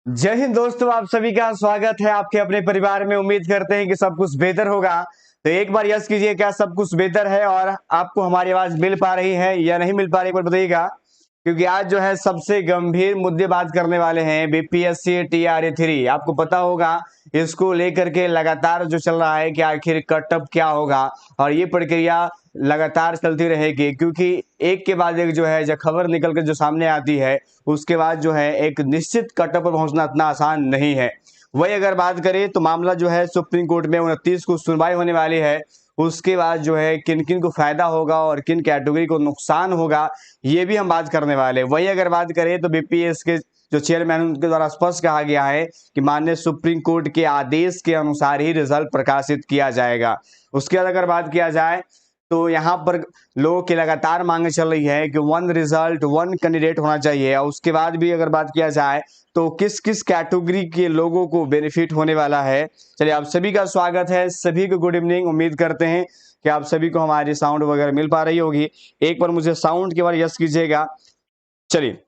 जय हिंद दोस्तों, आप सभी का स्वागत है आपके अपने परिवार में। उम्मीद करते हैं कि सब कुछ बेहतर होगा। तो एक बार यस कीजिए, क्या सब कुछ बेहतर है और आपको हमारी आवाज मिल पा रही है या नहीं मिल पा रही, एक बार बताइएगा। क्योंकि आज जो है सबसे गंभीर मुद्दे बात करने वाले हैं बीपीएससी टीआरई 3। आपको पता होगा इसको लेकर के लगातार जो चल रहा है कि आखिर कटअप क्या होगा, और ये प्रक्रिया लगातार चलती रहेगी। क्योंकि एक के बाद एक जो है जब खबर निकल कर जो सामने आती है, उसके बाद जो है एक निश्चित कटअप पर पहुंचना इतना आसान नहीं है। वही अगर बात करें तो मामला जो है सुप्रीम कोर्ट में 29 को सुनवाई होने वाली है। उसके बाद जो है किन किन को फायदा होगा और किन कैटेगरी को नुकसान होगा, ये भी हम बात करने वाले हैं। वही अगर बात करें तो बीपीएस के जो चेयरमैन उनके द्वारा स्पष्ट कहा गया है कि माननीय सुप्रीम कोर्ट के आदेश के अनुसार ही रिजल्ट प्रकाशित किया जाएगा। उसके बाद अगर बात किया जाए तो यहाँ पर लोगों की लगातार मांगे चल रही है कि वन रिजल्ट वन कैंडिडेट होना चाहिए। और उसके बाद भी अगर बात किया जाए तो किस किस कैटेगरी के लोगों को बेनिफिट होने वाला है। चलिए, आप सभी का स्वागत है, सभी को गुड इवनिंग। उम्मीद करते हैं कि आप सभी को हमारी साउंड वगैरह मिल पा रही होगी। एक बार मुझे साउंड के बारे यस कीजिएगा। चलिए,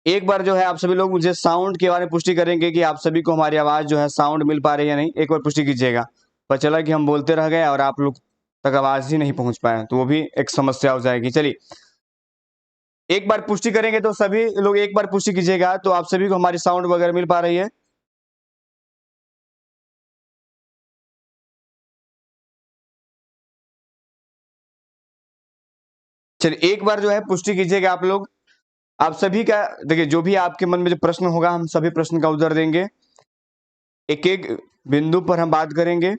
एक बार जो है आप सभी लोग मुझे साउंड के बारे में पुष्टि करेंगे कि आप सभी को हमारी आवाज जो है साउंड मिल पा रही है या नहीं, एक बार पुष्टि कीजिएगा। पता चला कि हम बोलते रह गए और आप लोग तक आवाज ही नहीं पहुंच पाए, तो वो भी एक समस्या हो जाएगी। चलिए, एक बार पुष्टि करेंगे तो सभी लोग एक बार पुष्टि कीजिएगा तो आप सभी को हमारी साउंड वगैरह मिल पा रही है। चलिए, एक बार जो है पुष्टि कीजिएगा आप लोग। आप सभी का देखिए, जो भी आपके मन में जो प्रश्न होगा हम सभी प्रश्न का उत्तर देंगे। एक एक बिंदु पर हम बात करेंगे,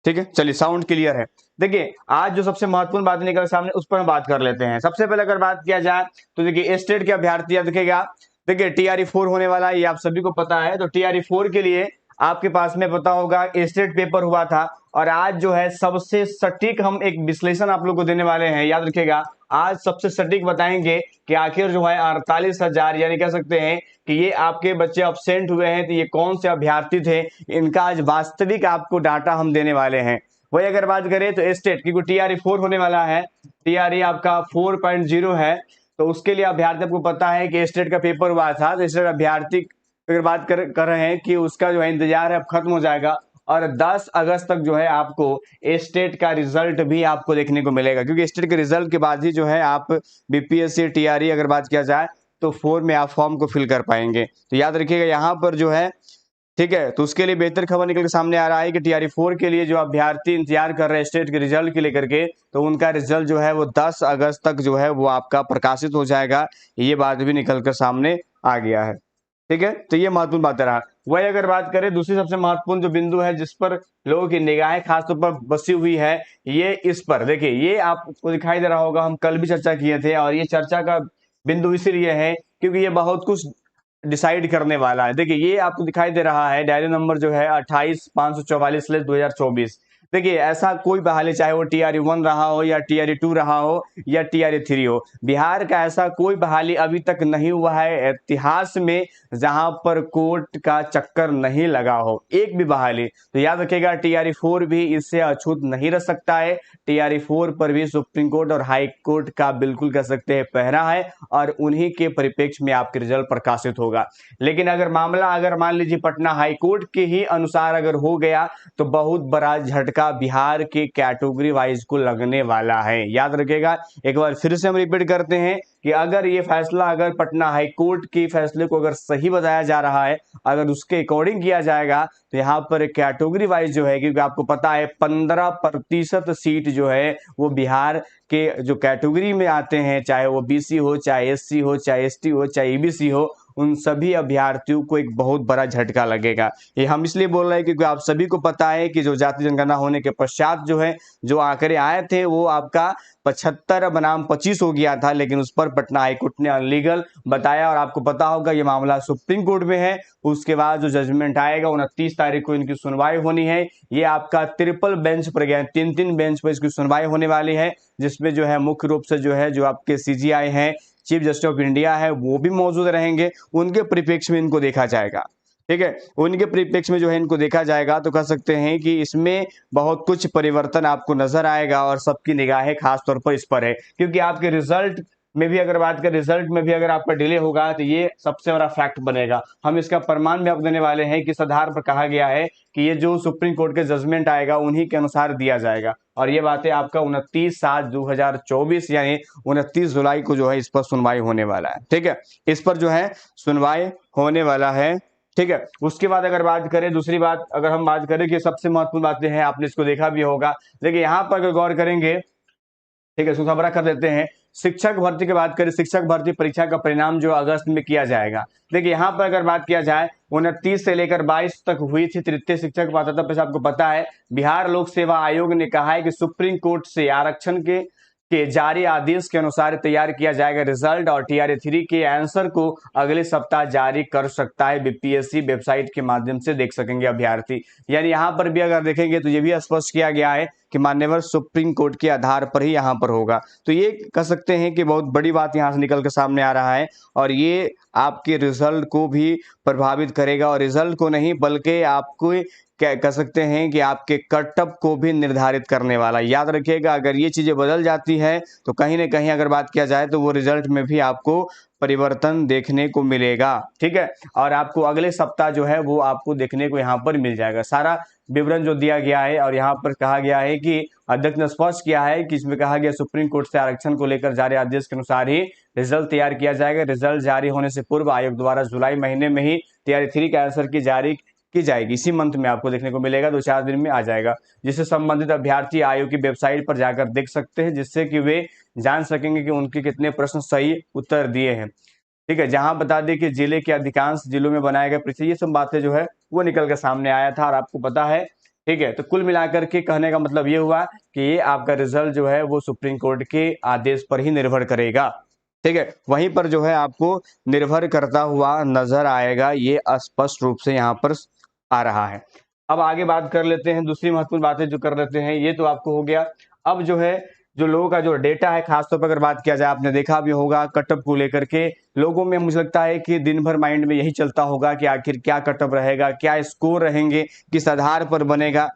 ठीक है। चलिए, साउंड क्लियर है। देखिए, आज जो सबसे महत्वपूर्ण बात निकल सामने उस पर हम बात कर लेते हैं। सबसे पहले अगर बात किया जाए तो देखिए स्टेट के अभ्यर्थी याद रखिएगा। देखिए टीआरई 4 होने वाला है, ये आप सभी को पता है। तो टीआरई 4 के लिए आपके पास में पता होगा स्टेट पेपर हुआ था, और आज जो है सबसे सटीक हम एक विश्लेषण आप लोग को देने वाले हैं। याद रखिएगा, आज सबसे सटीक बताएंगे कि आखिर जो है 48,000 यानी कह सकते हैं कि ये आपके बच्चे अब्सेंट हुए हैं, तो ये कौन से अभ्यर्थी थे, इनका आज वास्तविक आपको डाटा हम देने वाले हैं। वही अगर बात करें तो स्टेट, क्योंकि टीआरई 4 होने वाला है, टीआरई आपका 4.0 है, तो उसके लिए अभ्यर्थी आपको पता है कि स्टेट का पेपर हुआ था। तो स्टेट अभ्यर्थी अगर बात कर रहे हैं कि उसका जो है इंतजार है अब खत्म हो जाएगा, और 10 अगस्त तक जो है आपको स्टेट का रिजल्ट भी आपको देखने को मिलेगा। क्योंकि स्टेट के रिजल्ट के बाद ही जो है आप बीपीएससी टीआरई अगर बात किया जाए तो 4 में आप फॉर्म को फिल कर पाएंगे। तो याद रखिएगा यहाँ पर जो है, ठीक है। तो उसके लिए बेहतर खबर निकल के सामने आ रहा है कि टीआरई 4 के लिए जो अभ्यर्थी इंतजार कर रहे हैं स्टेट के रिजल्ट के लेकर के, तो उनका रिजल्ट जो है वो 10 अगस्त तक जो है वो आपका प्रकाशित हो जाएगा। ये बात भी निकल कर सामने आ गया है, ठीक है। तो ये महत्वपूर्ण बात रहा। वही अगर बात करें दूसरी सबसे महत्वपूर्ण जो बिंदु है जिस पर लोगों की निगाहें खासतौर पर बसी हुई है, ये इस पर देखिए, ये आपको दिखाई दे रहा होगा, हम कल भी चर्चा किए थे। और ये चर्चा का बिंदु इसीलिए है क्योंकि ये बहुत कुछ डिसाइड करने वाला है। देखिए, ये आपको दिखाई दे रहा है डायरी नंबर जो है 28,544/2024। देखिए, ऐसा कोई बहाली, चाहे वो टीआरई 1 रहा हो या टीआरई 2 रहा हो या टीआरई 3 हो, बिहार का ऐसा कोई बहाली अभी तक नहीं हुआ है इतिहास में जहां पर कोर्ट का चक्कर नहीं लगा हो, एक भी बहाली। तो याद रखिएगा, टीआरई 4 भी इससे अछूत नहीं रह सकता है। टीआरई 4 पर भी सुप्रीम कोर्ट और हाई कोर्ट का बिल्कुल कह सकते हैं पहरा है, और उन्हीं के परिप्रेक्ष्य में आपके रिजल्ट प्रकाशित होगा। लेकिन अगर मामला अगर मान लीजिए पटना हाई कोर्ट के ही अनुसार अगर हो गया, तो बहुत बड़ा झटका बिहार के कैटेगरी वाइज को लगने वाला है। याद रखिएगा, एक बार फिर से हम रिपीट करते हैं कि अगर ये फैसला, अगर पटना हाई कोर्ट के फैसले को अगर सही बताया जा रहा है, अगर उसके अकॉर्डिंग किया जाएगा, तो यहाँ पर कैटेगरी वाइज जो है, क्योंकि आपको पता है 15% सीट जो है वो बिहार के जो कैटेगरी में आते हैं, चाहे वो बीसी हो, चाहे एससी हो, चाहे एसटी हो, चाहे ईबीसी हो, उन सभी अभ्यर्थियों को एक बहुत बड़ा झटका लगेगा। ये हम इसलिए बोल रहे हैं क्योंकि आप सभी को पता है कि जो जाति जनगणना होने के पश्चात जो है जो आंकड़े आए थे वो आपका 75 बनाम 25 हो गया था, लेकिन उस पर पटना हाईकोर्ट ने अनलीगल बताया। और आपको पता होगा ये मामला सुप्रीम कोर्ट में है। उसके बाद जो जजमेंट आएगा 29 तारीख को इनकी सुनवाई होनी है। ये आपका ट्रिपल बेंच पर गया, 3 बेंच पर इसकी सुनवाई होने वाली है, जिसमें जो है मुख्य रूप से जो है जो आपके सीजीआई हैं, चीफ जस्टिस ऑफ इंडिया है, वो भी मौजूद रहेंगे। उनके परिप्रेक्ष्य में इनको देखा जाएगा। ठीक है। उनके परिप्रेक्ष्य में जो है इनको देखा जाएगा तो कह सकते हैं कि इसमें बहुत कुछ परिवर्तन आपको नजर आएगा और सबकी निगाहें खास तौर पर इस पर है, क्योंकि आपके रिजल्ट में भी अगर बात करें, रिजल्ट में भी अगर आपका डिले होगा तो ये सबसे बड़ा फैक्ट बनेगा। हम इसका प्रमाण भी आप देने वाले हैं कि इस आधार पर कहा गया है कि ये जो सुप्रीम कोर्ट के जजमेंट आएगा उन्हीं के अनुसार दिया जाएगा, और ये बातें आपका 29/7/2024 यानी 29 जुलाई को जो है इस पर सुनवाई होने वाला है। ठीक है, इस पर जो है सुनवाई होने वाला है। ठीक है, उसके बाद अगर बात करें, दूसरी बात अगर हम बात करें कि सबसे महत्वपूर्ण बातें हैं, आपने इसको देखा भी होगा, देखिए यहाँ पर अगर गौर करेंगे, ठीक है, इसको सबरा कर देते हैं। शिक्षक भर्ती की बात करें, शिक्षक भर्ती परीक्षा का परिणाम जो अगस्त में किया जाएगा। देखिए यहाँ पर अगर बात किया जाए, 29 से लेकर 22 तक हुई थी तृतीय शिक्षक पात्रता परीक्षा। आपको पता है बिहार लोक सेवा आयोग ने कहा है कि सुप्रीम कोर्ट से आरक्षण के जारी आदेश के अनुसार तैयार किया जाएगा रिजल्ट, और टीआरए 3 के आंसर को अगले सप्ताह जारी कर सकता है। बीपीएससी वेबसाइट के माध्यम से देख सकेंगे अभ्यर्थी। यानी यहाँ पर भी अगर देखेंगे तो ये भी स्पष्ट किया गया है कि मान्यवर सुप्रीम कोर्ट के आधार पर ही यहाँ पर होगा। तो ये कह सकते हैं कि बहुत बड़ी बात यहाँ से निकल के सामने आ रहा है, और ये आपके रिजल्ट को भी प्रभावित करेगा, और रिजल्ट को नहीं बल्कि आपको क्या कह सकते हैं कि आपके कटअप को भी निर्धारित करने वाला। याद रखिएगा, अगर ये चीजें बदल जाती है तो कहीं ना कहीं अगर बात किया जाए तो वो रिजल्ट में भी आपको परिवर्तन देखने को मिलेगा। ठीक है, और आपको अगले सप्ताह जो है वो आपको देखने को यहाँ पर मिल जाएगा। सारा विवरण जो दिया गया है, और यहाँ पर कहा गया है कि अध्यक्ष ने स्पष्ट किया है कि इसमें कहा गया सुप्रीम कोर्ट से आरक्षण को लेकर जारी आदेश के अनुसार ही रिजल्ट तैयार किया जाएगा। रिजल्ट जारी होने से पूर्व आयोग द्वारा जुलाई महीने में ही टीआरए 3 के आंसर की जारी की जाएगी। इसी मंथ में आपको देखने को मिलेगा, 2-4 दिन में आ जाएगा, जिससे संबंधित अभ्यर्थी आयोग की वेबसाइट पर जाकर देख सकते हैं, जिससे कि वे जान सकेंगे कि उनके कितने प्रश्न सही उत्तर दिए हैं। ठीक है, जहां बता दें कि जिले के अधिकांश जिलों में बनाए गए परीक्षा, ये सब बातें जो है वो निकल कर सामने आया था और आपको पता है। ठीक है, तो कुल मिलाकर के कहने का मतलब ये हुआ कि ये आपका रिजल्ट जो है वो सुप्रीम कोर्ट के आदेश पर ही निर्भर करेगा। ठीक है, वहीं पर जो है आपको निर्भर करता हुआ नजर आएगा, ये स्पष्ट रूप से यहाँ पर आ रहा है। अब आगे बात कर लेते हैं, दूसरी महत्वपूर्ण बातें जो कर लेते हैं, ये तो आपको हो गया। अब जो है जो लोगों का जो डेटा है, खासतौर पर अगर बात किया जाए, आपने देखा भी होगा कटअप को लेकर के लोगों में, मुझे लगता है कि दिन भर माइंड में यही चलता होगा कि आखिर क्या कटअप रहेगा, क्या स्कोर रहेंगे, किस आधार पर बनेगा।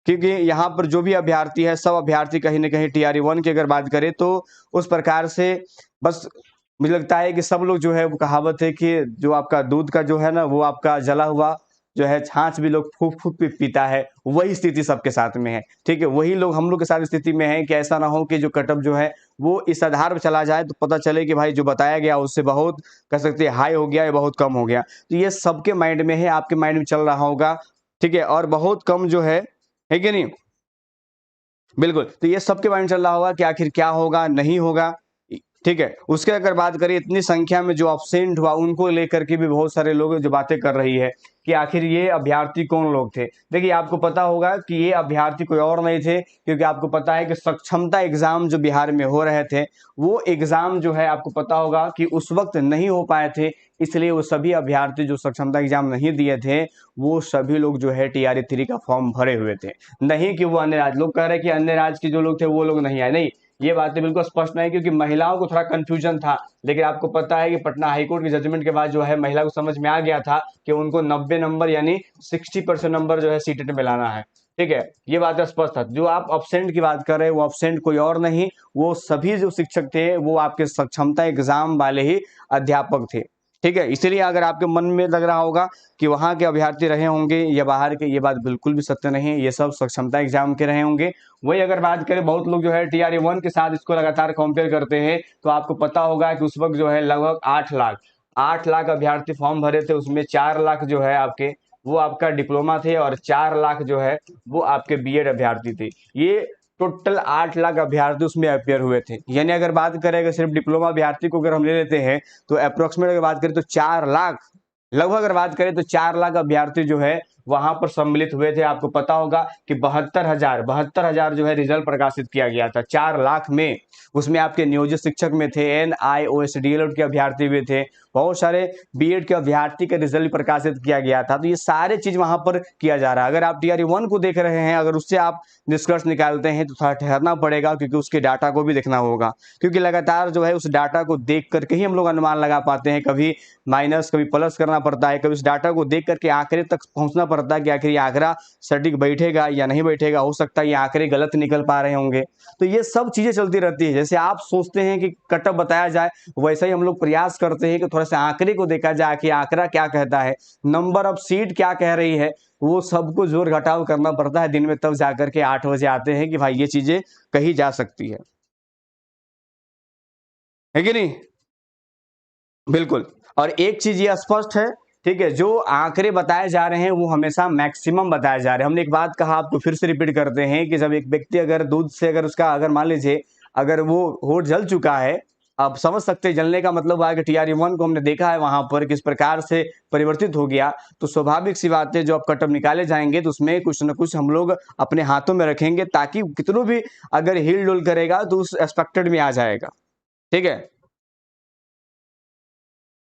क्योंकि यहाँ पर जो भी अभ्यर्थी है, सब अभ्यर्थी कहीं ना कहीं टीआरई 1 की अगर बात करें तो उस प्रकार से बस मुझे लगता है कि सब लोग जो है वो कहावत है कि जो आपका दूध का जो है ना वो आपका जला हुआ जो है छाछ भी लोग फूक फूक पीता है, वही स्थिति सबके साथ में है। ठीक है, वही लोग हम लोग के साथ स्थिति में है कि ऐसा ना हो कि जो कटअप जो है वो इस आधार पर चला जाए तो पता चले कि भाई जो बताया गया उससे बहुत कह सकते हैं हाई हो गया या बहुत कम हो गया। तो ये सबके माइंड में है, आपके माइंड में चल रहा होगा। ठीक है, और बहुत कम जो है कि नहीं, बिल्कुल, तो ये सबके माइंड में चल रहा होगा कि आखिर क्या होगा, नहीं होगा। ठीक है, उसके अगर बात करें, इतनी संख्या में जो अब्सेंट हुआ उनको लेकर के भी बहुत सारे लोग जो बातें कर रही है कि आखिर ये अभ्यर्थी कौन लोग थे। देखिए, आपको पता होगा कि ये अभ्यर्थी कोई और नहीं थे, क्योंकि आपको पता है कि सक्षमता एग्जाम जो बिहार में हो रहे थे वो एग्जाम जो है आपको पता होगा कि उस वक्त नहीं हो पाए थे, इसलिए वो सभी अभ्यर्थी जो सक्षमता एग्जाम नहीं दिए थे वो सभी लोग जो है टीआरई 3 का फॉर्म भरे हुए थे। नहीं कि वो अन्य राज्य, लोग कह रहे हैं कि अन्य राज्य के जो लोग थे वो लोग नहीं आए, नहीं, ये बातें बिल्कुल स्पष्ट नहीं, क्योंकि महिलाओं को थोड़ा कंफ्यूजन था। लेकिन आपको पता है कि पटना हाईकोर्ट के जजमेंट के बाद जो है महिला को समझ में आ गया था कि उनको 90 नंबर यानी 60% नंबर जो है सीटेट में लाना है। ठीक है, ये बात स्पष्ट था। जो आप अब्सेंट की बात कर रहे हैं वो अब्सेंट कोई और नहीं, वो सभी जो शिक्षक थे वो आपके सक्षमता एग्जाम वाले ही अध्यापक थे। ठीक है, इसलिए अगर आपके मन में लग रहा होगा कि वहां के अभ्यर्थी रहे होंगे या बाहर के, ये बात बिल्कुल भी सत्य नहीं है, ये सब सक्षमता एग्जाम के रहे होंगे। वही अगर बात करें, बहुत लोग जो है टीआरई 1 के साथ इसको लगातार कंपेयर करते हैं, तो आपको पता होगा कि उस वक्त जो है लगभग 8 लाख अभ्यर्थी फॉर्म भरे थे, उसमें 4 लाख जो है आपके वो आपका डिप्लोमा थे और 4 लाख जो है वो आपके बीएड अभ्यर्थी थे। ये टोटल 8 लाख अभ्यर्थी उसमें अपेयर हुए थे। यानी अगर बात करें, अगर सिर्फ डिप्लोमा अभ्यर्थी को अगर हम ले लेते हैं तो अप्रोक्सीमेट अगर बात करें तो 4 लाख, लगभग अगर बात करें तो 4 लाख अभ्यर्थी जो है वहां पर सम्मिलित हुए थे। आपको पता होगा कि 72,000 जो है रिजल्ट प्रकाशित किया गया था 4 लाख में। उसमें आपके नियोजित शिक्षक में थे, NIOS DLED के अभ्यर्थी भी थे, बहुत सारे बीएड के अभ्यर्थी का रिजल्ट प्रकाशित किया गया था। तो ये सारे चीज वहां पर किया जा रहा है। अगर आप TRE 1 को देख रहे हैं, अगर उससे आप निष्कर्ष निकालते हैं तो थोड़ा ठहरना पड़ेगा, क्योंकि उसके डाटा को भी देखना होगा, क्योंकि लगातार जो है उस डाटा को देख करके ही हम लोग अनुमान लगा पाते हैं। कभी माइनस कभी प्लस करना पड़ता है, कभी उस डाटा को देख करके आंकड़े तक पहुंचना पड़ता है कि आखिर ये आंकड़ा सटीक बैठेगा या नहीं बैठेगा। हो सकता है ये आंकड़े गलत निकल पा रहे होंगे। तो ये सब चीजें चलती रहती है। जैसे आप सोचते हैं कि कटअप बताया जाए, वैसे ही हम लोग प्रयास करते हैं कि थोड़ा सा आंकड़े को देखा जाए कि आंकड़ा क्या कहता है, नंबर ऑफ सीट क्या कह रही है, वो सबको जोड़ घटाव करना पड़ता है दिन में, तब जाकर के 8 बजे आते हैं कि भाई ये चीजें कही जा सकती है कि नहीं? बिल्कुल। और एक चीज ये स्पष्ट है, ठीक है, जो आंकड़े बताए जा रहे हैं वो हमेशा मैक्सिमम बताए जा रहे हैं। हमने एक बात कहा, आपको फिर से रिपीट करते हैं कि जब एक व्यक्ति अगर दूध से अगर उसका अगर मान लीजिए अगर वो होठ जल चुका है, आप समझ सकते हैं जलने का मतलब है कि TRE 1 को हमने देखा है वहां पर किस प्रकार से परिवर्तित हो गया। तो स्वाभाविक सी बात है, जो अब कटअप निकाले जाएंगे तो उसमें कुछ न कुछ हम लोग अपने हाथों में रखेंगे, ताकि कितनों भी अगर हिल डुल करेगा तो उस एक्सपेक्टेड में आ जाएगा। ठीक है,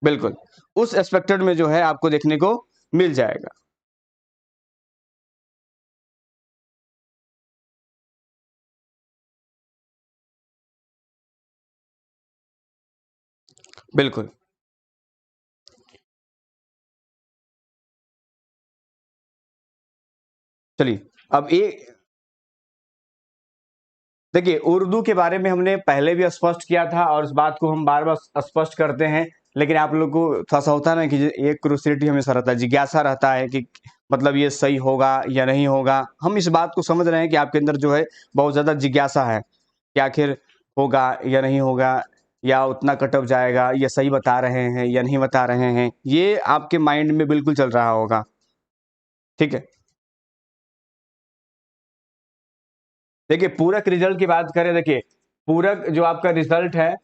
बिल्कुल, उस एक्सपेक्टेड में जो है आपको देखने को मिल जाएगा। बिल्कुल। चलिए, अब ये देखिए, उर्दू के बारे में हमने पहले भी स्पष्ट किया था और इस बात को हम बार बार स्पष्ट करते हैं, लेकिन आप लोग को थोड़ा सा होता है ना कि एक क्यूरियोसिटी हमेशा रहता है, जिज्ञासा रहता है कि मतलब ये सही होगा या नहीं होगा। हम इस बात को समझ रहे हैं कि आपके अंदर जो है बहुत ज्यादा जिज्ञासा है कि आखिर होगा या नहीं होगा, या उतना कटअप जाएगा, या सही बता रहे हैं या नहीं बता रहे हैं, ये आपके माइंड में बिल्कुल चल रहा होगा। ठीक है, देखिए पूरक रिजल्ट की बात करें, देखिए पूरक जो आपका रिजल्ट है,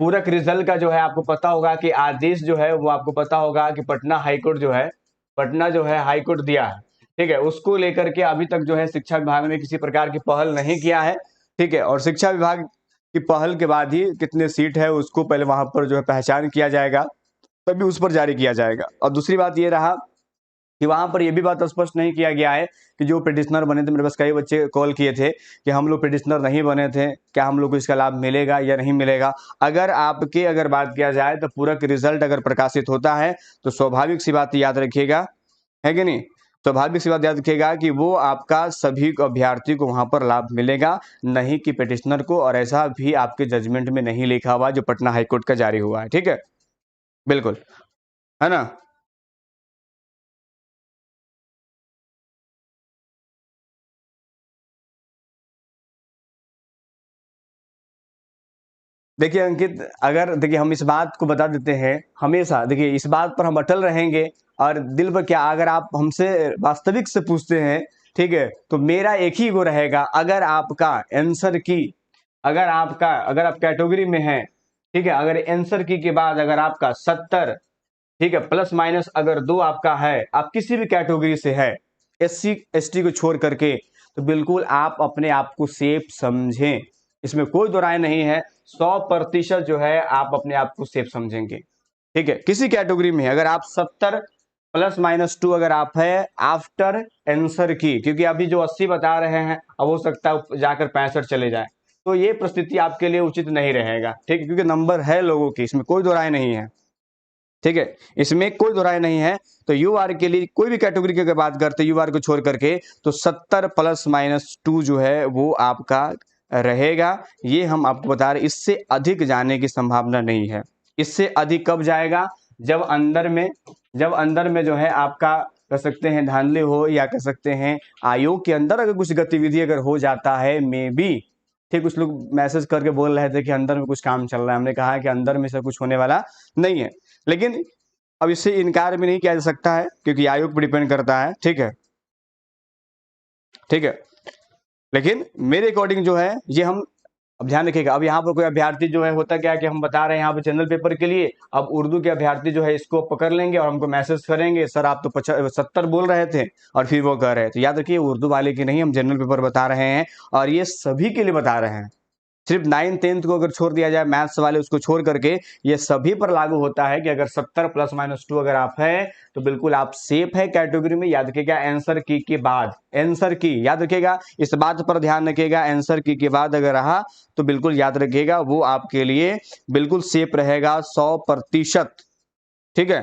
पूरक रिजल्ट का जो है आपको पता होगा कि आदेश जो है वो आपको पता होगा कि पटना हाईकोर्ट जो है, पटना जो है हाईकोर्ट दिया है। ठीक है, उसको लेकर के अभी तक जो है शिक्षा विभाग ने किसी प्रकार की पहल नहीं किया है। ठीक है, और शिक्षा विभाग की पहल के बाद ही कितने सीट है उसको पहले वहां पर जो है पहचान किया जाएगा, तभी उस पर जारी किया जाएगा। और दूसरी बात ये रहा कि वहां पर यह भी बात स्पष्ट नहीं किया गया है कि जो पिटिशनर बने थे, मेरे पास कई बच्चे कॉल किए थे कि हम लोग पिटिशनर नहीं बने थे, क्या हम लोग को इसका लाभ मिलेगा या नहीं मिलेगा। अगर आपके अगर बात किया जाए तो पूरक रिजल्ट अगर प्रकाशित होता है तो स्वाभाविक सी बात याद रखिएगा, है कि नहीं, स्वाभाविक सी बात याद रखिएगा कि वो आपका सभी अभ्यर्थी को वहां पर लाभ मिलेगा, नहीं कि पिटिशनर को। और ऐसा भी आपके जजमेंट में नहीं लिखा हुआ जो पटना हाईकोर्ट का जारी हुआ है। ठीक है, बिल्कुल, है ना। देखिए अंकित, अगर देखिए हम इस बात को बता देते हैं, हमेशा देखिए इस बात पर हम अटल रहेंगे। और दिल पर क्या, अगर आप हमसे वास्तविक से पूछते हैं, ठीक है, तो मेरा एक ही वो रहेगा, अगर आपका आंसर की, अगर आप कैटेगरी में हैं, ठीक है, अगर आंसर की के बाद अगर आपका 70, ठीक है, प्लस माइनस अगर 2 आपका है, आप किसी भी कैटेगरी से है, SC ST को छोड़ करके, तो बिल्कुल आप अपने आप को सेफ समझें, इसमें कोई दो राय नहीं है। 100% जो है आप अपने आप को सेफ समझेंगे। ठीक है, किसी कैटेगरी में अगर आप 70 प्लस माइनस 2 अगर आप है आफ्टर आंसर की, क्योंकि अभी जो 80 बता रहे हैं अब हो सकता है जाकर 65 चले जाए, तो ये परिस्थिति आपके लिए उचित नहीं रहेगा। ठीक है, क्योंकि नंबर है लोगों की, इसमें कोई दो राय नहीं है। ठीक है, इसमें कोई दो राय नहीं है। तो यू आर के लिए कोई भी कैटेगरी की अगर बात करते हैं, यू आर को छोड़ करके, तो 70 प्लस माइनस 2 जो है वो आपका रहेगा। ये हम आपको बता रहे, इससे अधिक जाने की संभावना नहीं है। इससे अधिक कब जाएगा, जब अंदर में, जब अंदर में जो है आपका कह सकते हैं धांधली हो, या कह सकते हैं आयोग के अंदर अगर कुछ गतिविधि अगर हो जाता है, मे बी, ठीक, कुछ लोग मैसेज करके बोल रहे थे कि अंदर में कुछ काम चल रहा है, हमने कहा है कि अंदर में से कुछ होने वाला नहीं है। लेकिन अब इससे इनकार भी नहीं किया जा सकता है, क्योंकि आयोग पर डिपेंड करता है। ठीक है, ठीक है, लेकिन मेरे अकॉर्डिंग जो है ये हम अब ध्यान रखिएगा, अब यहाँ पर कोई अभ्यर्थी जो है होता क्या है कि हम बता रहे हैं यहाँ पे जनरल पेपर के लिए, अब उर्दू के अभ्यर्थी जो है इसको पकड़ लेंगे और हमको मैसेज करेंगे, सर आप तो 70 बोल रहे थे, और फिर वो कह रहे थे। याद रखिए उर्दू वाले की नहीं, हम जनरल पेपर बता रहे हैं और ये सभी के लिए बता रहे हैं। सिर्फ 9th 10th को अगर छोड़ दिया जाए, मैथ्स वाले उसको छोड़ करके, ये सभी पर लागू होता है कि अगर 70 ±2 अगर आप है तो बिल्कुल आप सेफ है कैटेगरी में। याद रखिएगा आंसर की के बाद, आंसर की याद रखिएगा, इस बात पर ध्यान रखिएगा, आंसर की के बाद अगर रहा तो बिल्कुल याद रखिएगा वो आपके लिए बिल्कुल सेफ रहेगा 100%। ठीक है,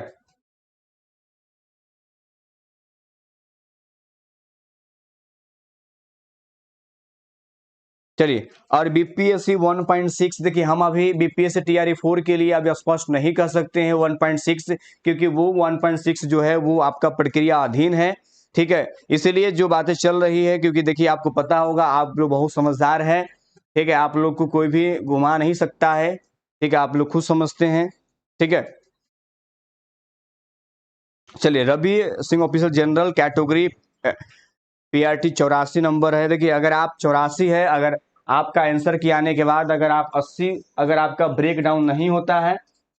चलिए। और बीपीएससी 1.6, देखिए हम अभी बीपीएससी टीआरई 4 के लिए अभी स्पष्ट नहीं कर सकते हैं 1.6, क्योंकि वो 1.6 जो है वो आपका प्रक्रिया अधीन है। ठीक है, इसीलिए जो बातें चल रही है, क्योंकि देखिए आपको पता होगा, आप लोग बहुत समझदार हैं। ठीक है, आप लोग को कोई भी घुमा नहीं सकता है। ठीक है, आप लोग खुद समझते हैं। ठीक है, चलिए। Ravi Singh officer general category PRT 84 number है। देखिए अगर आप 84 है, अगर आपका आंसर की आने के बाद अगर आप 80, अगर आपका ब्रेक डाउन नहीं होता है,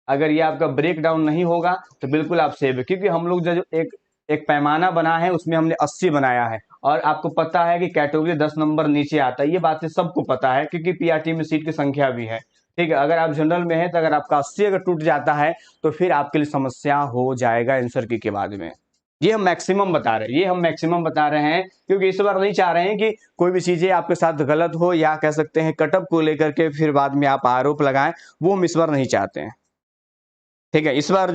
अगर ये आपका ब्रेक डाउन नहीं होगा तो बिल्कुल आप सेव है, क्योंकि हम लोग जो एक एक पैमाना बना है उसमें हमने 80 बनाया है, और आपको पता है कि कैटेगरी 10 नंबर नीचे आता है। ये बातें सबको पता है, क्योंकि पीआरटी में सीट की संख्या भी है। ठीक है, अगर आप जनरल में है तो अगर आपका 80 अगर टूट जाता है तो फिर आपके लिए समस्या हो जाएगा आंसर की के बाद में। ये हम मैक्सिमम बता रहे हैं, ये हम मैक्सिमम बता रहे हैं, क्योंकि इस बार नहीं चाह रहे हैं कि कोई भी चीजें आपके साथ गलत हो, या कह सकते हैं कटअप को लेकर के फिर बाद में आप आरोप लगाएं, वो हम इस बार नहीं चाहते हैं। ठीक है, इस बार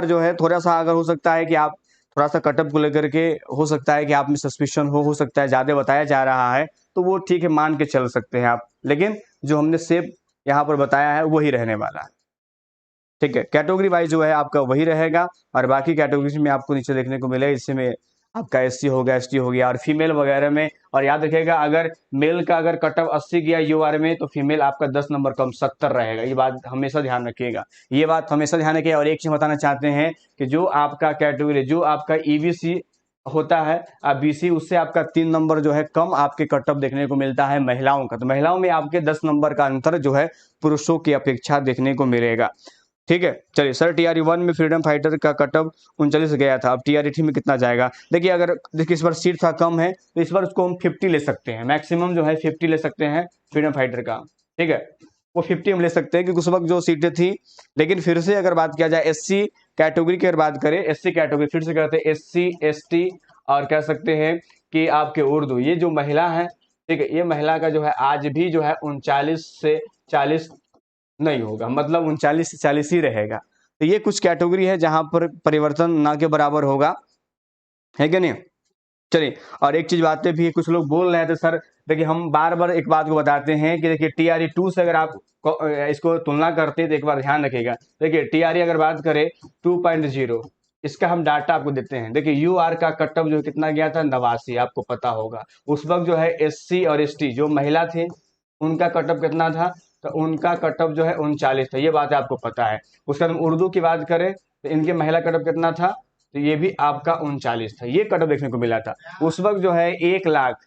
जो है थोड़ा सा अगर हो सकता है कि आप थोड़ा सा कटअप को लेकर के, हो सकता है कि आप में सस्पिशन हो सकता है ज्यादा बताया जा रहा है, तो वो ठीक है, मान के चल सकते हैं आप, लेकिन जो हमने सेव यहाँ पर बताया है वही रहने वाला है। ठीक है, कैटेगरी वाइज जो है आपका वही रहेगा, और बाकी कैटेगरीज में आपको नीचे देखने को मिलेगा, इसमें आपका एससी हो गया, एसटी हो गया, और फीमेल वगैरह में। और याद रखिएगा अगर मेल का अगर कट ऑफ 80 गया यूआर में तो फीमेल आपका 10 नंबर कम 70 रहेगा। ये बात हमेशा ध्यान रखिएगा, ये बात हमेशा ध्यान रखिएगा। और एक चीज बताना चाहते हैं कि जो आपका कैटेगरी, जो आपका ईबीसी होता है, आप बीसी, उससे आपका 3 नंबर जो है कम आपके कट ऑफ देखने को मिलता है महिलाओं का, तो महिलाओं में आपके 10 नंबर का अंतर जो है पुरुषों की अपेक्षा देखने को मिलेगा। ठीक है, चलिए सर टीआरई 1 में फ्रीडम फाइटर का कटअप 39 गया था, अब टीआरई 2 में कितना जाएगा? देखिए अगर देखिए इस बार सीट था कम है, तो इस बार उसको हम 50 ले सकते हैं, मैक्सिमम जो है 50 ले सकते हैं फ्रीडम फाइटर का। ठीक है, वो 50 हम ले सकते हैं, क्योंकि उस वक्त जो सीटें थी। लेकिन फिर से अगर बात किया जाए एससी कैटेगरी की, अगर बात करें एससी कैटेगरी, फिर से कहते हैं एससी एसटी, और कह सकते हैं कि आपके उर्दू, ये जो महिला है, ठीक है, ये महिला का जो है आज भी जो है 39 से 40 नहीं होगा, मतलब 39 से 40 ही रहेगा। तो ये कुछ कैटेगरी है जहां पर परिवर्तन ना के बराबर होगा, है कि नहीं? चलिए, और एक चीज बातें भी कुछ लोग बोल रहे थे सर, देखिए हम बार बार एक बात को बताते हैं कि देखिए टीआरई 2 से अगर आप इसको तुलना करते हैं तो एक बार ध्यान रखिएगा। देखिए टीआरई अगर बात करें 2.0, इसका हम डाटा आपको देते हैं। देखिए यूआर का कटअप जो कितना गया था, 89, आपको पता होगा। उस वक्त जो है एससी और एसटी जो महिला थे उनका कटअप कितना था, तो उनका कटअप जो है 39 था, ये बात आपको पता है। उसके बाद हम उर्दू की बात करें तो इनके महिला कटअप कितना था, तो ये भी आपका 39 था, ये कटअप देखने को मिला था। उस वक्त जो है 1 लाख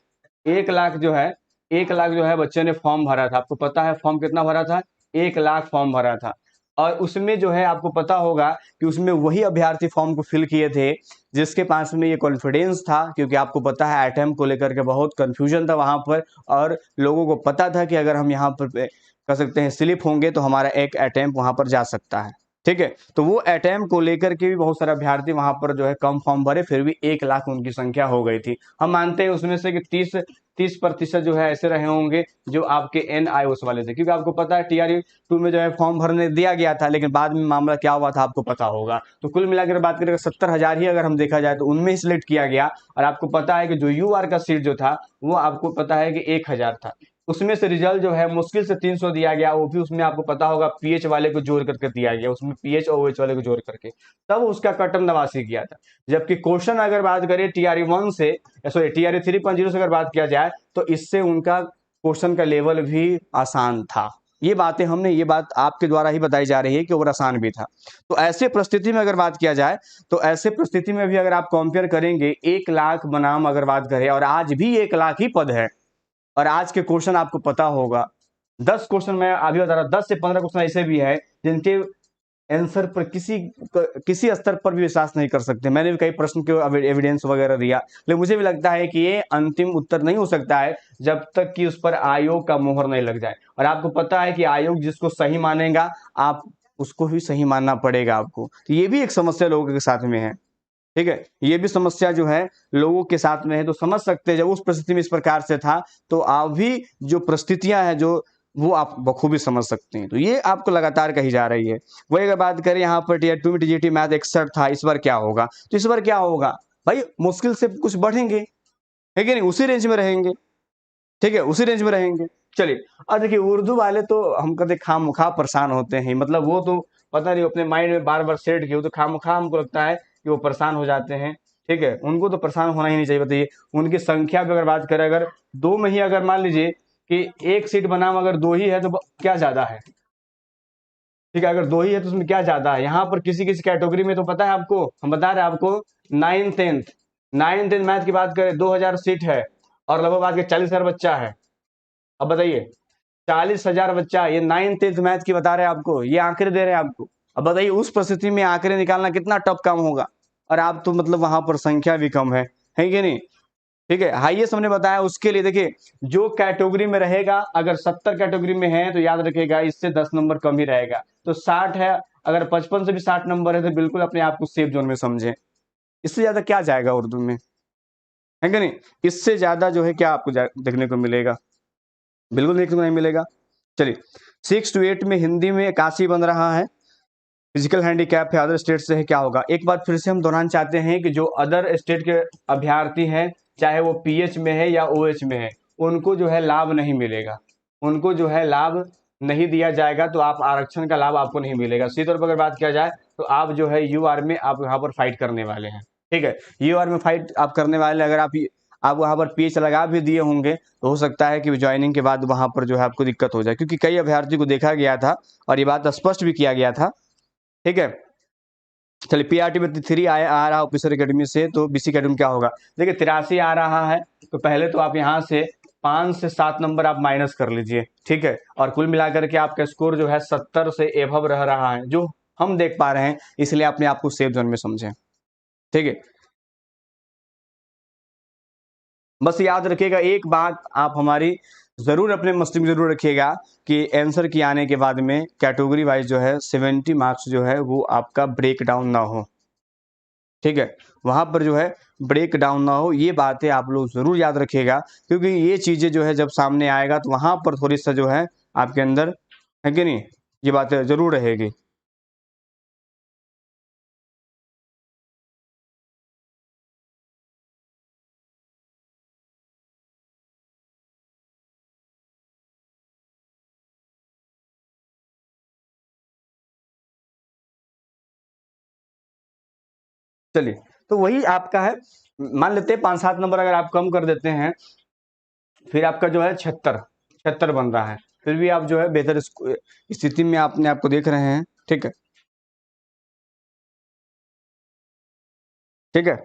जो है 1 लाख जो है बच्चे ने फॉर्म भरा था, आपको पता है फॉर्म कितना भरा था, 1 लाख फॉर्म भरा था। और उसमें जो है आपको पता होगा कि उसमें वही अभ्यर्थी फॉर्म को फिल किए थे जिसके पास में ये कॉन्फिडेंस था, क्योंकि आपको पता है अटेम्प्ट को लेकर के बहुत कंफ्यूजन था वहां पर, और लोगों को पता था कि अगर हम यहाँ पर कर सकते हैं स्लिप होंगे तो हमारा एक अटेम्प्ट वहां पर जा सकता है। ठीक है, तो वो अटेम्प्ट को लेकर के भी बहुत सारे अभ्यर्थी वहां पर जो है कम फॉर्म भरे, फिर भी 1 लाख उनकी संख्या हो गई थी। हम मानते हैं उसमें से कि 30% जो है ऐसे रहे होंगे जो आपके NIOS वाले थे, क्योंकि आपको पता है टीआरई 2 में जो है फॉर्म भरने दिया गया था, लेकिन बाद में मामला क्या हुआ था आपको पता होगा। तो कुल मिलाकर बात करें 70,000 ही अगर हम देखा जाए तो उनमें ही सिलेक्ट किया गया, और आपको पता है कि जो यूआर का सीट जो था वो आपको पता है कि 1,000 था। उसमें से रिजल्ट जो है मुश्किल से 300 दिया गया, वो भी उसमें आपको पता होगा पीएच वाले को जोड़ करके दिया गया, उसमें पीएच और ओएच वाले को जोड़ करके, तब उसका कटअप 89 किया था। जबकि क्वेश्चन अगर बात करें टीआरई 1 से, सॉरी टीआरई 3.0 से अगर बात किया जाए तो इससे उनका क्वेश्चन का लेवल भी आसान था। ये बात आपके द्वारा ही बताई जा रही है कि और आसान भी था। तो ऐसे परिस्थिति में अगर बात किया जाए, तो ऐसे परिस्थिति में भी अगर आप कंपेयर करेंगे 1 लाख बनाम अगर बात करें, और आज भी 1 लाख ही पद है, और आज के क्वेश्चन आपको पता होगा, 10 क्वेश्चन मैं अभी बता रहा हूँ, 10 से 15 क्वेश्चन ऐसे भी है जिनके आंसर पर किसी स्तर पर भी विश्वास नहीं कर सकते। मैंने भी कई प्रश्न के एविडेंस वगैरह दिया, लेकिन मुझे भी लगता है कि ये अंतिम उत्तर नहीं हो सकता है जब तक कि उस पर आयोग का मोहर नहीं लग जाए। और आपको पता है कि आयोग जिसको सही मानेगा, आप उसको भी सही मानना पड़ेगा आपको। तो ये भी एक समस्या लोगों के साथ में है, ठीक है, ये भी समस्या जो है लोगों के साथ में है। तो समझ सकते हैं जब उस परिस्थिति में इस प्रकार से था, तो आप भी जो परिस्थितियां हैं जो वो आप बखूबी समझ सकते हैं। तो ये आपको लगातार कही जा रही है। वही अगर बात करें यहाँ पर टीयर 2 में टीजीटी मैथ 61 था, इस बार क्या होगा? तो इस बार क्या होगा भाई, मुश्किल से कुछ बढ़ेंगे, है कि नहीं, उसी रेंज में रहेंगे, ठीक है, उसी रेंज में रहेंगे। चलिए, और देखिए उर्दू वाले तो हम कभी खामखा परेशान होते हैं, मतलब वो तो पता नहीं अपने माइंड में बार बार सेट किए, तो खामखा हमको लगता है कि वो परेशान हो जाते हैं। ठीक है, उनको तो परेशान होना ही नहीं चाहिए। बताइए, उनकी संख्या पे अगर बात करें, अगर दो में ही अगर मान लीजिए कि एक सीट बनाम अगर दो ही है तो क्या ज्यादा है? ठीक है, अगर दो ही है तो उसमें क्या ज्यादा है? यहाँ पर किसी किसी कैटेगरी में तो पता है आपको, हम बता रहे हैं आपको, 9th 10th मैथ की बात करें 2000 सीट है, और लगभग बात करें 40,000 बच्चा है। अब बताइए, 40,000 बच्चा, ये 9th 10th मैथ की बता रहे हैं आपको, ये आंकड़े दे रहे हैं आपको। अब बताइए उस परिस्थिति में आंकड़े निकालना कितना टफ काम होगा, और आप तो मतलब वहां पर संख्या भी कम है कि नहीं? ठीक है, हाईएस्ट हमने बताया उसके लिए देखिए, जो कैटेगरी में रहेगा, अगर 70 कैटेगरी में है तो याद रखेगा इससे 10 नंबर कम ही रहेगा। तो 60 है, अगर 55 से भी 60 नंबर है तो बिल्कुल अपने आप को सेफ जोन में समझे। इससे ज्यादा क्या जाएगा उर्दू में, है कि नहीं? इससे ज्यादा जो है क्या आपको देखने को मिलेगा? बिल्कुल देखने को नहीं मिलेगा। चलिए, 6 to 8 में हिंदी में 81 बन रहा है। फिजिकल हैंडीकैप है, अदर स्टेट से है, क्या होगा? एक बार फिर से हम दोहराना चाहते हैं कि जो अदर स्टेट के अभ्यर्थी हैं, चाहे वो पीएच में है या ओएच में है, उनको जो है लाभ नहीं मिलेगा, उनको जो है लाभ नहीं दिया जाएगा। तो आप आरक्षण का लाभ आपको नहीं मिलेगा। सीधे तौर पर अगर बात किया जाए तो आप जो है यूआर में आप यहाँ पर फाइट करने वाले हैं। ठीक है, यूआर में फाइट आप करने वाले, अगर आप वहां पर पीएच लगा भी दिए होंगे तो हो सकता है कि ज्वाइनिंग के बाद वहां पर जो है आपको दिक्कत हो जाए, क्योंकि कई अभ्यर्थी को देखा गया था और ये बात स्पष्ट भी किया गया था। ठीक है, चलिए, पीआरटी में 3 आ रहा ऑफिसर एकेडमी से, तो बीसी एकेडमी क्या होगा? देखिए 83 आ रहा है, तो पहले तो आप यहाँ से 5 से 7 नंबर आप माइनस कर लीजिए। ठीक है, और कुल मिलाकर के आपका स्कोर जो है 70 से एभव रह रहा है, जो हम देख पा रहे हैं, इसलिए अपने आप को सेफ जोन में समझें। ठीक है, बस याद रखिएगा एक बात, आप हमारी जरूर अपने मस्ती में जरूर रखिएगा कि आंसर की आने के बाद में कैटेगरी वाइज जो है 70 मार्क्स जो है वो आपका ब्रेक डाउन ना हो। ठीक है, वहां पर जो है ब्रेक डाउन ना हो, ये बातें आप लोग जरूर याद रखिएगा, क्योंकि ये चीजें जो है जब सामने आएगा तो वहां पर थोड़ी सा जो है आपके अंदर, है कि नहीं, ये बातें जरूर रहेगी। चलिए, तो वही आपका है, मान लेते हैं 5-7 नंबर अगर आप कम कर देते हैं, फिर आपका जो है 76 बन रहा है, फिर भी आप जो है बेहतर स्थिति में अपने आप को देख रहे हैं। ठीक है, ठीक है,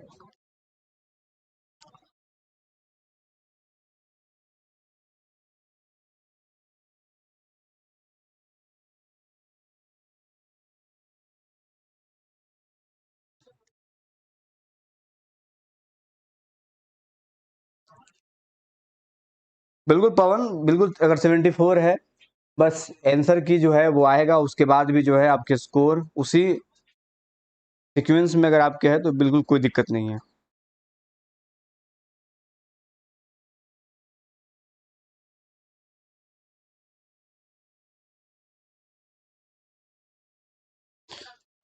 बिल्कुल पवन, बिल्कुल, अगर 74 है, बस आंसर की जो है वो आएगा, उसके बाद भी जो है आपके स्कोर उसी सीक्वेंस में अगर आपके है तो बिल्कुल कोई दिक्कत नहीं है।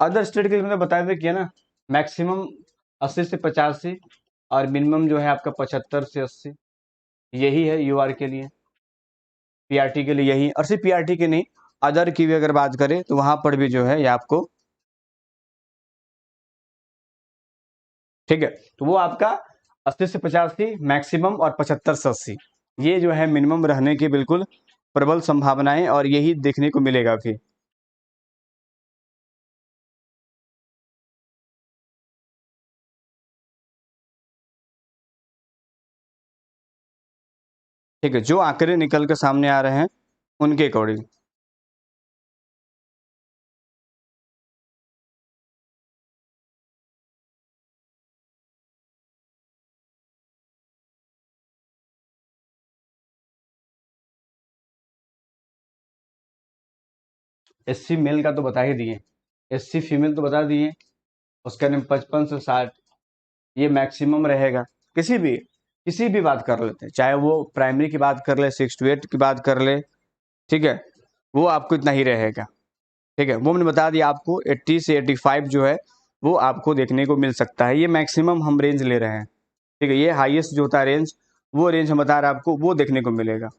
अदर स्टेट के लिए मैंने बताया था किया ना, मैक्सिमम 80 से 85, और मिनिमम जो है आपका 75 से 80, यही है यूआर के लिए, पीआरटी के लिए यही, और सिर्फ पीआरटी के नहीं, अदर की भी अगर बात करें तो वहां पर भी जो है ये आपको, ठीक है, तो वो आपका 80 से 85 मैक्सिमम, और 75 से 80, ये जो है मिनिमम रहने की बिल्कुल प्रबल संभावनाएं, और यही देखने को मिलेगा फिर। ठीक है, जो आंकड़े निकल के सामने आ रहे हैं उनके अकॉर्डिंग। एससी मेल का तो बता ही दिए, एससी फीमेल तो बता दिए, उसका नेम 55 से 60 ये मैक्सिमम रहेगा। किसी भी बात कर लेते हैं, चाहे वो प्राइमरी की बात कर ले, 6 to 8 की बात कर ले, ठीक है, वो आपको इतना ही रहेगा। ठीक है, वो मैंने बता दिया आपको 80 से 85 जो है वो आपको देखने को मिल सकता है। ये मैक्सिमम हम रेंज ले रहे हैं, ठीक है। ये हाईएस्ट जो होता है रेंज, वो रेंज हम बता रहे हैं आपको, वो देखने को मिलेगा।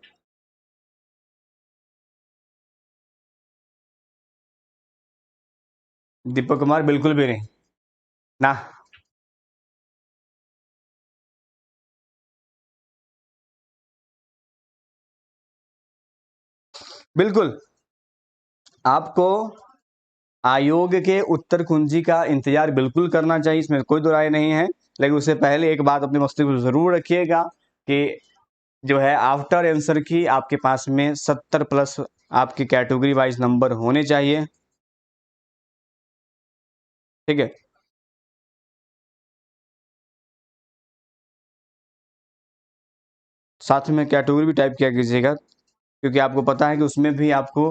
दीपक कुमार बिल्कुल भी नहीं ना। बिल्कुल, आपको आयोग के उत्तर कुंजी का इंतजार बिल्कुल करना चाहिए, इसमें कोई दो राय नहीं है। लेकिन उससे पहले एक बात अपने मस्तिष्क में जरूर रखिएगा कि जो है आफ्टर आंसर की आपके पास में 70+ आपकी कैटेगरी वाइज नंबर होने चाहिए, ठीक है। साथ में कैटेगरी भी टाइप किया कीजिएगा, क्योंकि आपको पता है कि उसमें भी आपको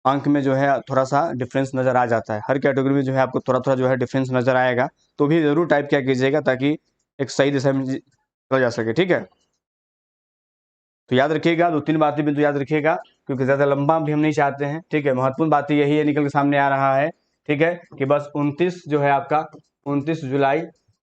अंक में जो है थोड़ा सा डिफरेंस नजर आ जाता है। हर कैटेगरी में जो है आपको थोड़ा थोड़ा जो है डिफरेंस नजर आएगा, तो भी जरूर टाइप किया कीजिएगा ताकि एक सही दिशा में चला जा सके, ठीक है। तो याद रखिएगा, 2-3 बातें भी तो याद रखिएगा, क्योंकि ज्यादा लंबा भी हम नहीं चाहते हैं, ठीक है। महत्वपूर्ण बात यही है, निकल के सामने आ रहा है, ठीक है, कि बस 29 जो है आपका 29 जुलाई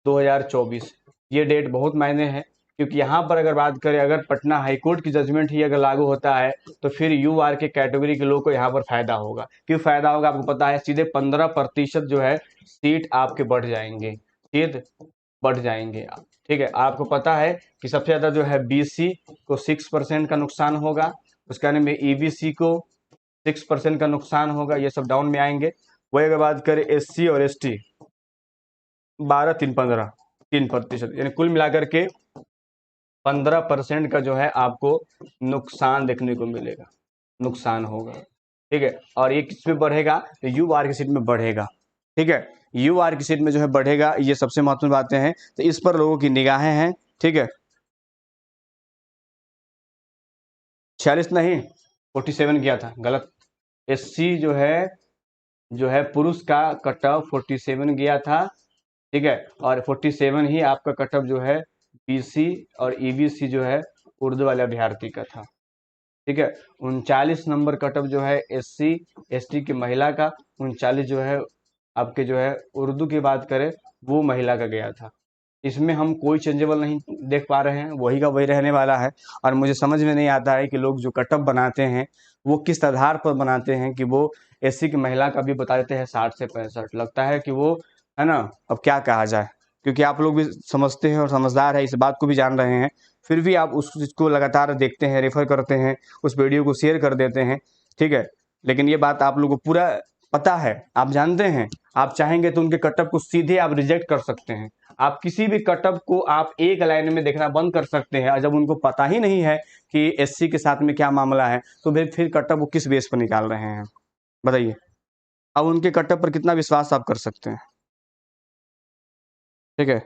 2024 ये डेट बहुत मायने है, क्योंकि यहाँ पर अगर बात करें, अगर पटना हाईकोर्ट की जजमेंट ही अगर लागू होता है तो फिर यू आर के कैटेगरी के लोगों को यहाँ पर फायदा होगा। क्यों फायदा होगा आपको पता है, सीधे 15% जो है सीट आपके बढ़ जाएंगे, सीट बढ़ जाएंगे, ठीक है। आपको पता है कि सबसे ज्यादा जो है बीसी को 6% का नुकसान होगा, उसके बाद में ईबीसी को 6% का नुकसान होगा, ये सब डाउन में आएंगे। वही अगर बात करें एससी और एसटी, 12, 3, 15, 3%, यानी कुल मिलाकर के 15% का जो है आपको नुकसान देखने को मिलेगा, नुकसान होगा, ठीक है। और ये किस में बढ़ेगा, तो यू आर की सीट में बढ़ेगा, ठीक है। यू आर की सीट में जो है बढ़ेगा, ये सबसे महत्वपूर्ण बातें हैं, तो इस पर लोगों की निगाहें हैं, ठीक है। 46 नहीं, 47 किया था, गलत। एससी जो है पुरुष का कट ऑफ 47 गया था, ठीक है। और 47 ही आपका कट ऑफ जो है बीसी और ईबीसी जो है उर्दू वाले अभ्यर्थी का था, ठीक है। 39 नंबर कट ऑफ जो है एससी एसटी की महिला का, 39 जो है आपके जो है उर्दू की बात करें वो महिला का गया था। इसमें हम कोई चेंजेबल नहीं देख पा रहे हैं, वही का वही रहने वाला है। और मुझे समझ में नहीं आता है कि लोग जो कटअप बनाते हैं वो किस आधार पर बनाते हैं, कि वो एससी की महिला का भी बता देते हैं 60 से 65, लगता है कि वो, है ना, अब क्या कहा जाए। क्योंकि आप लोग भी समझते हैं और समझदार है, इस बात को भी जान रहे हैं, फिर भी आप उस चीज को लगातार देखते हैं, रेफर करते हैं, उस वीडियो को शेयर कर देते हैं, ठीक है। लेकिन ये बात आप लोगों को पूरा पता है, आप जानते हैं, आप चाहेंगे तो उनके कटअप को सीधे आप रिजेक्ट कर सकते हैं। आप किसी भी कटअप को आप एक लाइन में देखना बंद कर सकते हैं, और जब उनको पता ही नहीं है कि एससी के साथ में क्या मामला है, तो फिर कटअप वो किस बेस पर निकाल रहे हैं, बताइए। अब उनके कटअप पर कितना विश्वास आप कर सकते हैं, ठीक है।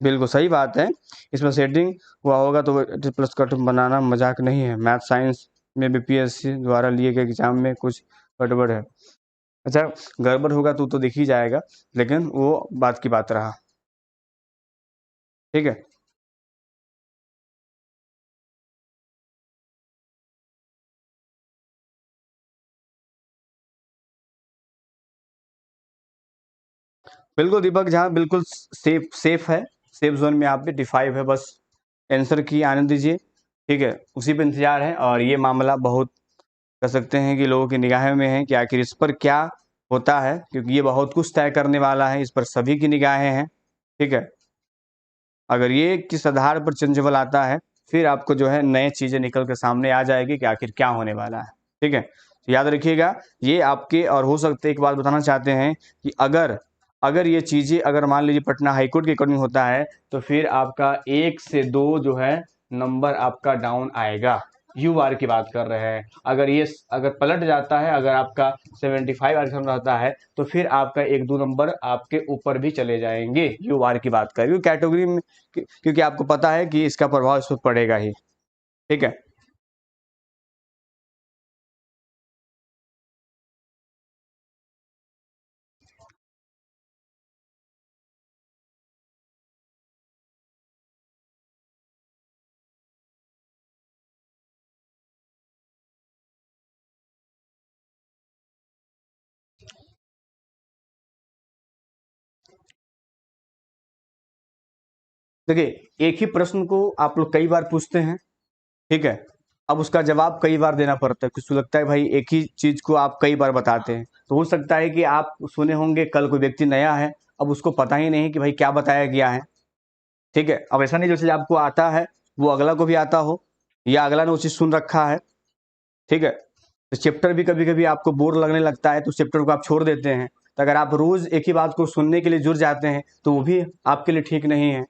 बिल्कुल सही बात है, इसमें सेटिंग हुआ होगा तो 80+ कटअप बनाना मजाक नहीं है। मैथ साइंस में बीपीएससी द्वारा लिए गए एग्जाम में कुछ गड़बड़ है। अच्छा, गड़बड़ होगा तो दिख ही जाएगा, लेकिन वो बात की बात रहा, ठीक है। बिल्कुल दीपक, जहाँ बिल्कुल सेफ सेफ है, सेफ जोन में आप भी D5 है, बस आंसर की आने दीजिए, ठीक है। उसी पे इंतजार है, और ये मामला बहुत कह सकते हैं कि लोगों की निगाह में है कि आखिर इस पर क्या होता है, क्योंकि ये बहुत कुछ तय करने वाला है, इस पर सभी की निगाहें हैं, ठीक है। अगर ये किस आधार पर चेंजेबल आता है, फिर आपको जो है नए चीजें निकल के सामने आ जाएगी कि आखिर क्या होने वाला है, ठीक है। तो याद रखिएगा ये आपके, और हो सकते एक बात बताना चाहते हैं कि अगर अगर ये चीजें अगर मान लीजिए पटना हाईकोर्ट के अकॉर्डिंग होता है, तो फिर आपका 1 से 2 जो है नंबर आपका डाउन आएगा। यू बार की बात कर रहे हैं। अगर पलट जाता है, अगर आपका 75 आंसर रहता है तो फिर आपका 1-2 नंबर आपके ऊपर भी चले जाएंगे। यू बार की बात करें कैटेगरी में, क्योंकि आपको पता है कि इसका प्रभाव इस पर पड़ेगा ही। ठीक है, देखिए एक ही प्रश्न को आप लोग कई बार पूछते हैं। ठीक है, अब उसका जवाब कई बार देना पड़ता है। कुछ लगता है भाई एक ही चीज को आप कई बार बताते हैं, तो हो सकता है कि आप सुने होंगे, कल कोई व्यक्ति नया है, अब उसको पता ही नहीं कि भाई क्या बताया गया है। ठीक है, अब ऐसा नहीं जो चीज आपको आता है वो अगला को भी आता हो, या अगला ने वो चीज सुन रखा है। ठीक है, तो चैप्टर भी कभी कभी आपको बोर लगने लगता है तो चैप्टर को आप छोड़ देते हैं। तो अगर आप रोज एक ही बात को सुनने के लिए जुड़ जाते हैं तो वो भी आपके लिए ठीक नहीं है।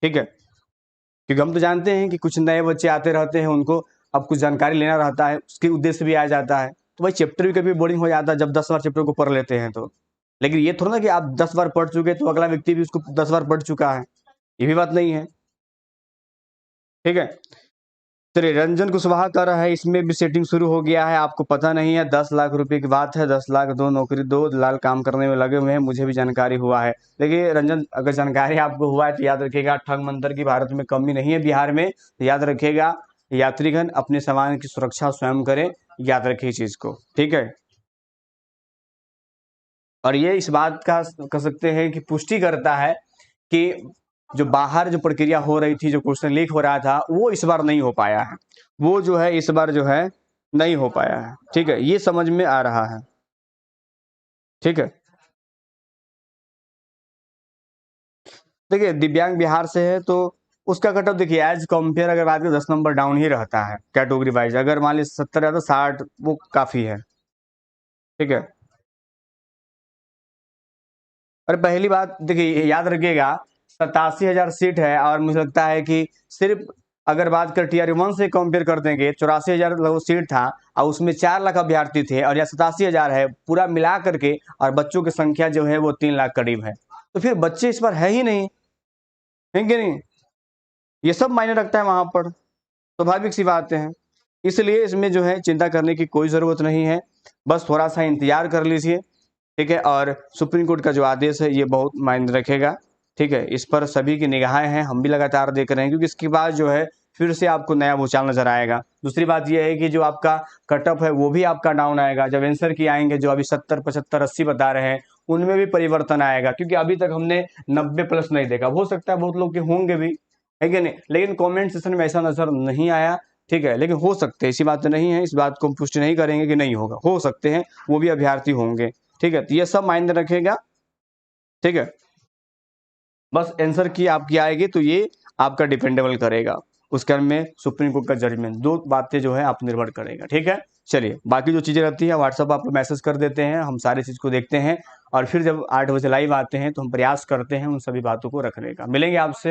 ठीक है, क्योंकि हम तो जानते हैं कि कुछ नए बच्चे आते रहते हैं, उनको अब कुछ जानकारी लेना रहता है, उसके उद्देश्य भी आ जाता है, तो भाई चैप्टर भी कभी बोरिंग हो जाता है जब 10 बार चैप्टर को पढ़ लेते हैं तो। लेकिन ये थोड़ा ना कि आप 10 बार पढ़ चुके तो अगला व्यक्ति भी उसको 10 बार पढ़ चुका है, ये भी बात नहीं है। ठीक है, चलिए रंजन कुशवाहा कर रहा है, इसमें भी सेटिंग शुरू हो गया है, आपको पता नहीं है। 10 लाख रुपए की बात है, 10 लाख, 2 नौकरी, 2 लाल काम करने में लगे हुए हैं, मुझे भी जानकारी हुआ है। देखिए रंजन, अगर जानकारी आपको हुआ है तो याद रखिएगा, ठग मंतर की भारत में कमी नहीं है, बिहार में। तो याद रखिएगा, यात्रीगण अपने सामान की सुरक्षा स्वयं करें, याद रखिए चीज को। ठीक है, और ये इस बात का कह सकते हैं कि पुष्टि करता है कि जो बाहर जो प्रक्रिया हो रही थी, जो क्वेश्चन लीक हो रहा था, वो इस बार नहीं हो पाया है। वो जो है इस बार जो है नहीं हो पाया है। ठीक है, ये समझ में आ रहा है। ठीक है, देखिए दिव्यांग बिहार से है तो उसका कट ऑफ देखिए एज कंपेयर अगर बात करें 10 नंबर डाउन ही रहता है कैटेगरी वाइज। अगर मान लीजिए 70 या तो 60 वो काफी है। ठीक है, और पहली बात देखिए याद रखिएगा, 87,000 सीट है, और मुझे लगता है कि सिर्फ अगर बात कर टीआर 1 से कंपेयर कर देंगे, 84,000 सीट था और उसमें 4 लाख अभ्यर्थी थे, और यह 87,000 है पूरा मिला करके, और बच्चों की संख्या जो है वो 3 लाख करीब है। तो फिर बच्चे इस बार है ही नहीं, है कि नहीं? ये सब मायने रखता है वहां पर, स्वाभाविक सी बातें हैं। इसलिए इसमें जो है चिंता करने की कोई जरूरत नहीं है, बस थोड़ा सा इंतजार कर लीजिए। ठीक है, और सुप्रीम कोर्ट का जो आदेश है ये बहुत मायने रखेगा। ठीक है, इस पर सभी की निगाहें हैं, हम भी लगातार देख रहे हैं, क्योंकि इसके बाद जो है फिर से आपको नया भूचाल नजर आएगा। दूसरी बात यह है कि जो आपका कट ऑफ है वो भी आपका डाउन आएगा, जब आंसर की आएंगे जो अभी 70, 75, 80 बता रहे हैं, उनमें भी परिवर्तन आएगा, क्योंकि अभी तक हमने 90+ नहीं देखा। हो सकता है बहुत लोग के होंगे भी, है कि नहीं, लेकिन कमेंट सेशन में ऐसा नजर नहीं आया। ठीक है, लेकिन हो सकते हैं, ऐसी बात नहीं है, इस बात को हम पुष्टि नहीं करेंगे कि नहीं होगा, हो सकते हैं वो भी अभ्यर्थी होंगे। ठीक है, तो ये सब मायने रखेगा। ठीक है, बस आंसर की आपकी आएगी तो ये आपका डिपेंडेबल करेगा, उसके में सुप्रीम कोर्ट का जजमेंट, दो बातें जो है आप निर्भर करेगा। ठीक है, चलिए बाकी जो चीजें रहती है व्हाट्सअप आप मैसेज कर देते हैं, हम सारी चीज को देखते हैं, और फिर जब 8 बजे लाइव आते हैं तो हम प्रयास करते हैं उन सभी बातों को रखने का। मिलेंगे आपसे।